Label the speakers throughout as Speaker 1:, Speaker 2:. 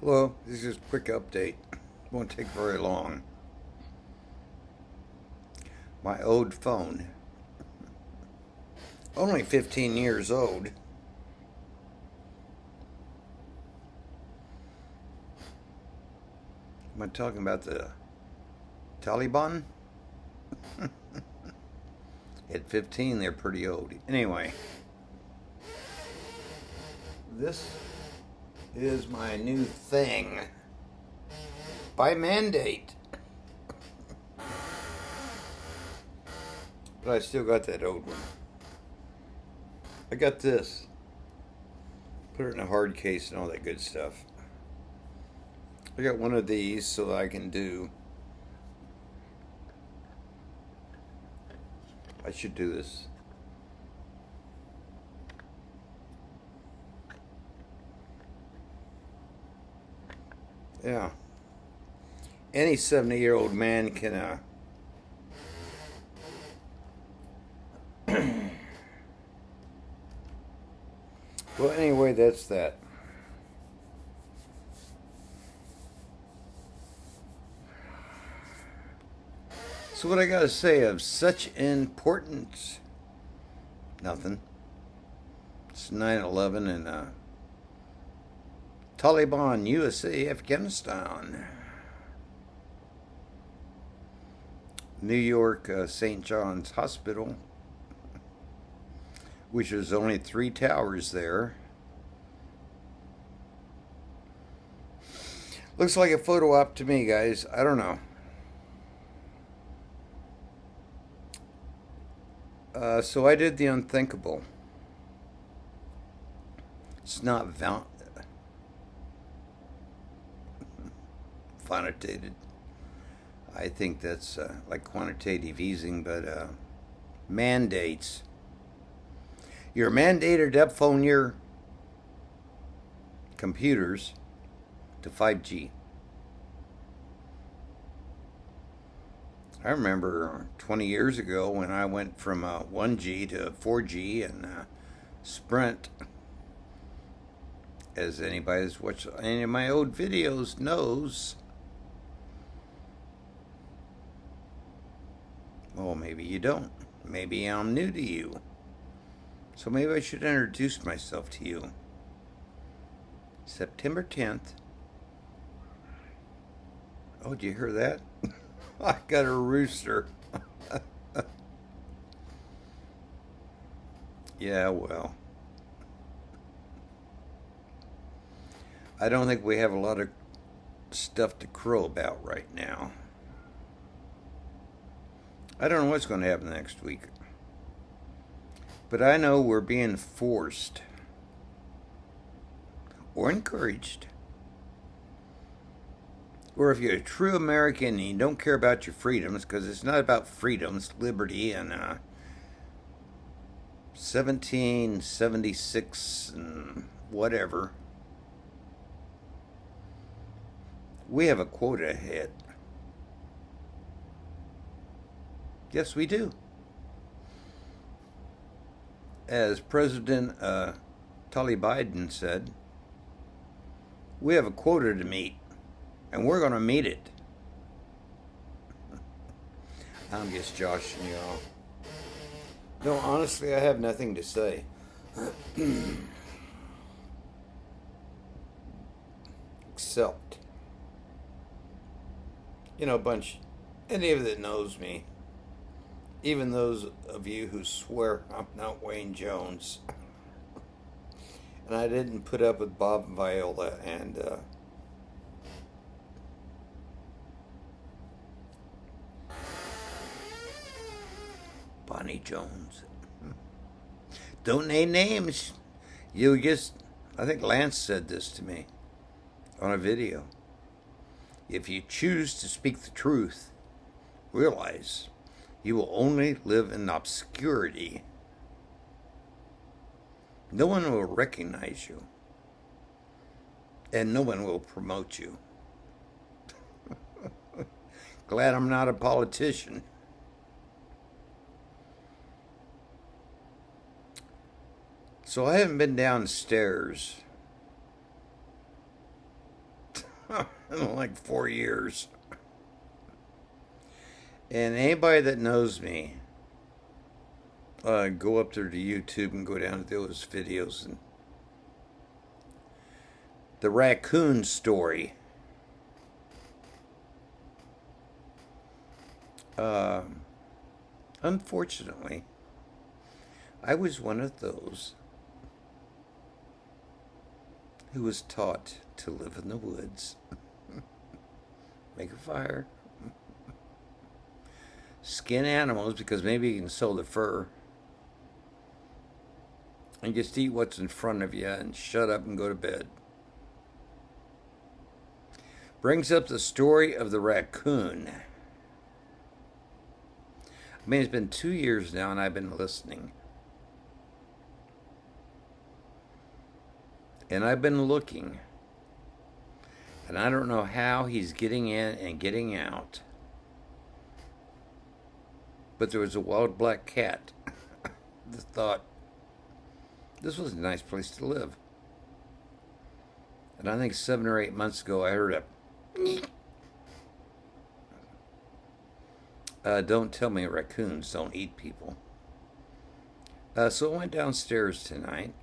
Speaker 1: Hello, this is just a quick update. Won't take very long. My old phone, only 15 years old. Am I talking about the Taliban? At 15, they're pretty old. Anyway, this is my new thing by mandate. But I still got that old one. I got this. Put it in a hard case and all that good stuff. I got one of these so that I can do. I should do this. Yeah. Any 70-year-old man can well, anyway, that's that. So what I gotta say of such importance? Nothing. It's 9/11 and Taliban, USA, Afghanistan. New York, St. John's Hospital, which is only 3 towers there. Looks like a photo op to me, guys. I don't know. So I did the unthinkable. It's not quantitated. I think that's like quantitative easing, but mandates. You're mandated to upphone your computers to 5G. I remember 20 years ago when I went from 1G to 4G and Sprint. As anybody who's watched any of my old videos knows. Well, maybe you don't. Maybe I'm new to you. So maybe I should introduce myself to you. September 10th. Oh, did you hear that? I got a rooster. Yeah, well. I don't think we have a lot of stuff to crow about right now. I don't know what's going to happen next week. But I know we're being forced or encouraged. Or if you're a true American and you don't care about your freedoms, because it's not about freedoms, liberty, and 1776 and whatever. We have a quota ahead. Yes, we do. As President Biden said, we have a quota to meet, and we're going to meet it. I'm just joshing you off. No, honestly, I have nothing to say. Except, a bunch, any of that knows me, even those of you who swear I'm not Wayne Jones. And I didn't put up with Bob Viola and Bonnie Jones. Don't name names. You just, I think Lance said this to me on a video. If you choose to speak the truth, realize you will only live in obscurity. No one will recognize you, and no one will promote you. Glad I'm not a politician. So I haven't been downstairs in like 4 years. And anybody that knows me, go up there to YouTube and go down to those videos. And the raccoon story. Unfortunately, I was one of those who was taught to live in the woods, make a fire, skin animals because maybe you can sell the fur, and just eat what's in front of you and shut up and go to bed. Brings up the story of the raccoon. I mean, it's been 2 years now and I've been listening. And I've been looking. And I don't know how he's getting in and getting out. But there was a wild black cat that thought this was a nice place to live. And I think 7 or 8 months ago I heard a don't tell me raccoons don't eat people. So I went downstairs tonight.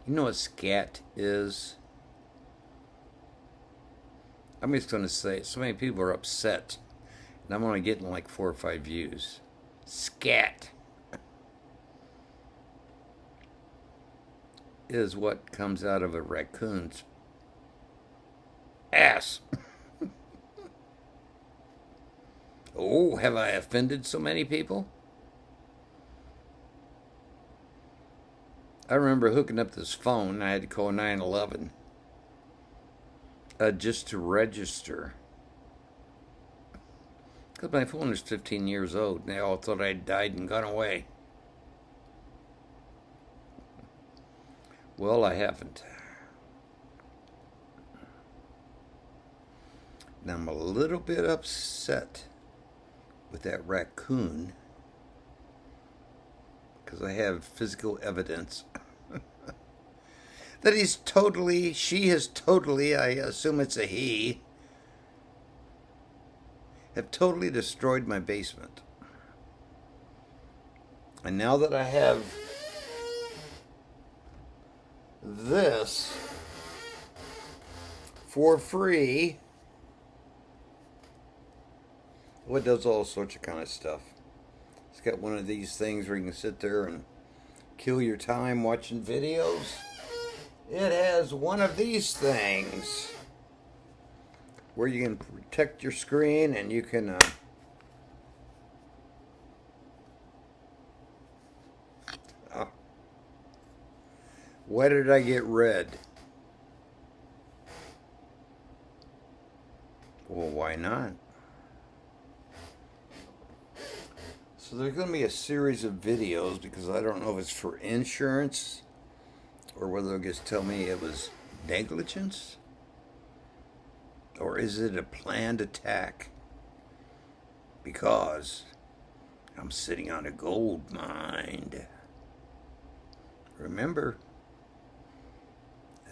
Speaker 1: You know what scat is? I'm just going to say it. So many people are upset. And I'm only getting like 4 or 5 views. Scat is what comes out of a raccoon's ass. Oh, have I offended so many people? I remember hooking up this phone. I had to call 911 just to register. Because my phone is 15 years old, and they all thought I'd died and gone away. Well, I haven't. And I'm a little bit upset with that raccoon because I have physical evidence that she has totally, I assume it's a he, have totally destroyed my basement. And now that I have this for free, it does all sorts of kind of stuff. It's got one of these things where you can sit there and kill your time watching videos. It has one of these things where you can protect your screen and you can why did I get red? Well, why not? So there's going to be a series of videos because I don't know if it's for insurance or whether they'll just tell me it was negligence or is it a planned attack because I'm sitting on a gold mine. Remember,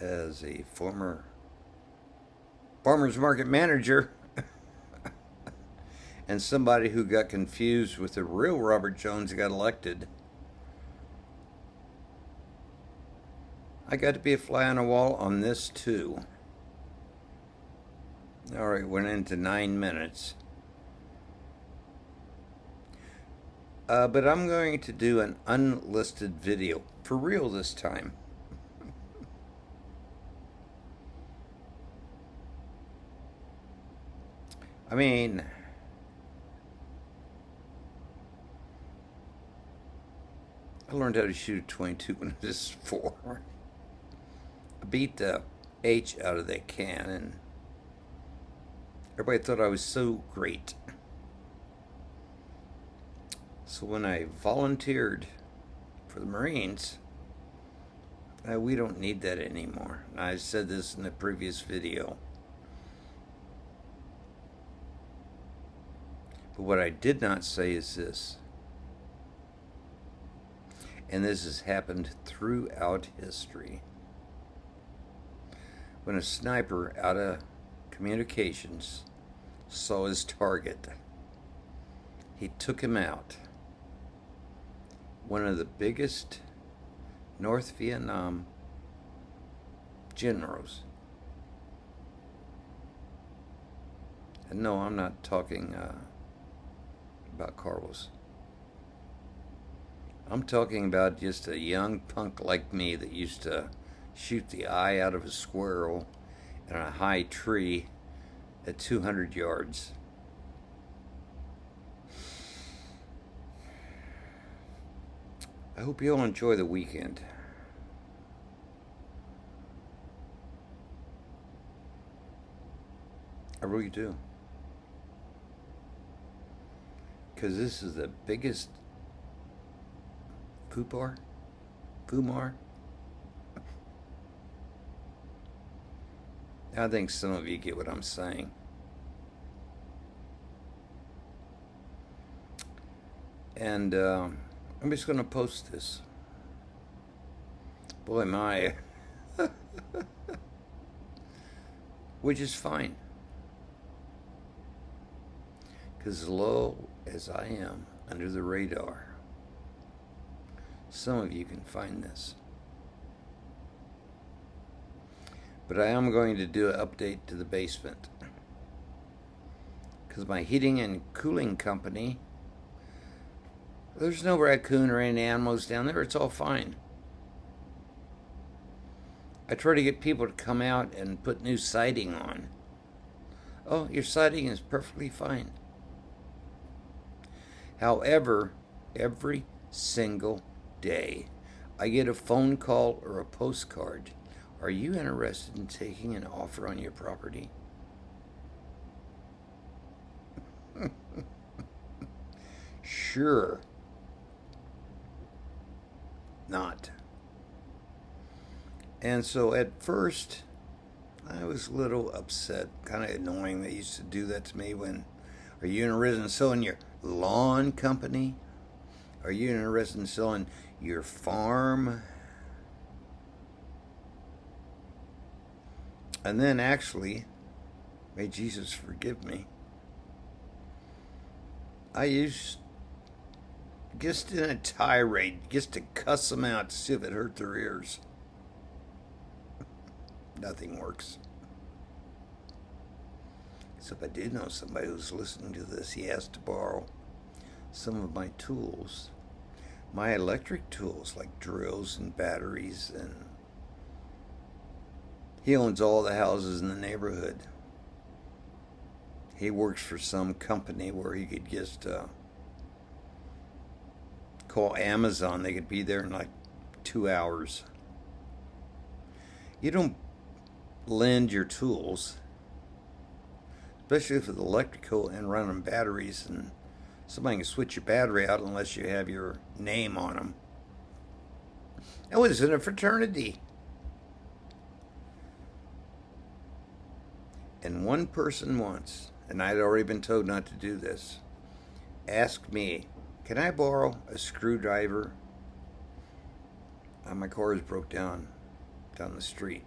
Speaker 1: as a former farmers market manager and somebody who got confused with the real Robert Jones that got elected, I got to be a fly on the wall on this too. All right, went into 9 minutes. But I'm going to do an unlisted video for real this time. I mean, I learned how to shoot a 22 when I was 4. I beat the H out of that can, and everybody thought I was so great. So when I volunteered for the Marines, we don't need that anymore. I said this in the previous video. But what I did not say is this, and this has happened throughout history. when a sniper out of communications saw his target. He took him out. One of the biggest North Vietnam generals. And no, I'm not talking about Carlos. I'm talking about just a young punk like me that used to shoot the eye out of a squirrel in a high tree at 200 yards. I hope you all enjoy the weekend. I really do. Because this is the biggest Kumar. I think some of you get what I'm saying. And I'm just going to post this. Boy, my. Which is fine. Because as low as I am under the radar, some of you can find this. But I am going to do an update to the basement. Because my heating and cooling company, there's no raccoon or any animals down there. It's all fine. I try to get people to come out and put new siding on. Oh, your siding is perfectly fine. However, every single day, I get a phone call or a postcard. Are you interested in taking an offer on your property? Sure. Not. And so at first, I was a little upset, kind of annoying. They used to do that to me when, are you interested in selling your lawn company? Are you interested in selling your farm? And then actually, may Jesus forgive me, I used just in a tirade, just to cuss them out to see if it hurt their ears. Nothing works. Except I did know somebody who's listening to this. He asked to borrow some of my tools, my electric tools like drills and batteries, and he owns all the houses in the neighborhood. He works for some company where he could just call Amazon. They could be there in like 2 hours. You don't lend your tools, especially if it's electrical and running batteries, and somebody can switch your battery out unless you have your name on them. I was in a fraternity. And one person once, and I'd already been told not to do this, asked me, can I borrow a screwdriver? My car is broke down the street.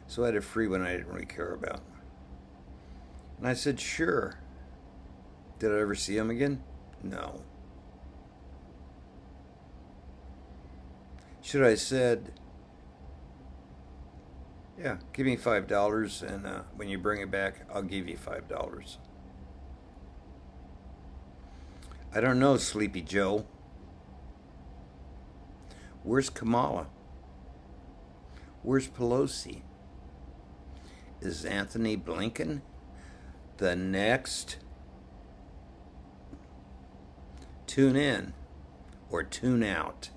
Speaker 1: So I had a free one I didn't really care about. And I said, sure. Did I ever see him again? No. Should I have said, yeah, give me $5, and when you bring it back, I'll give you $5. I don't know, Sleepy Joe. Where's Kamala? Where's Pelosi? Is Anthony Blinken the next? Tune in or tune out.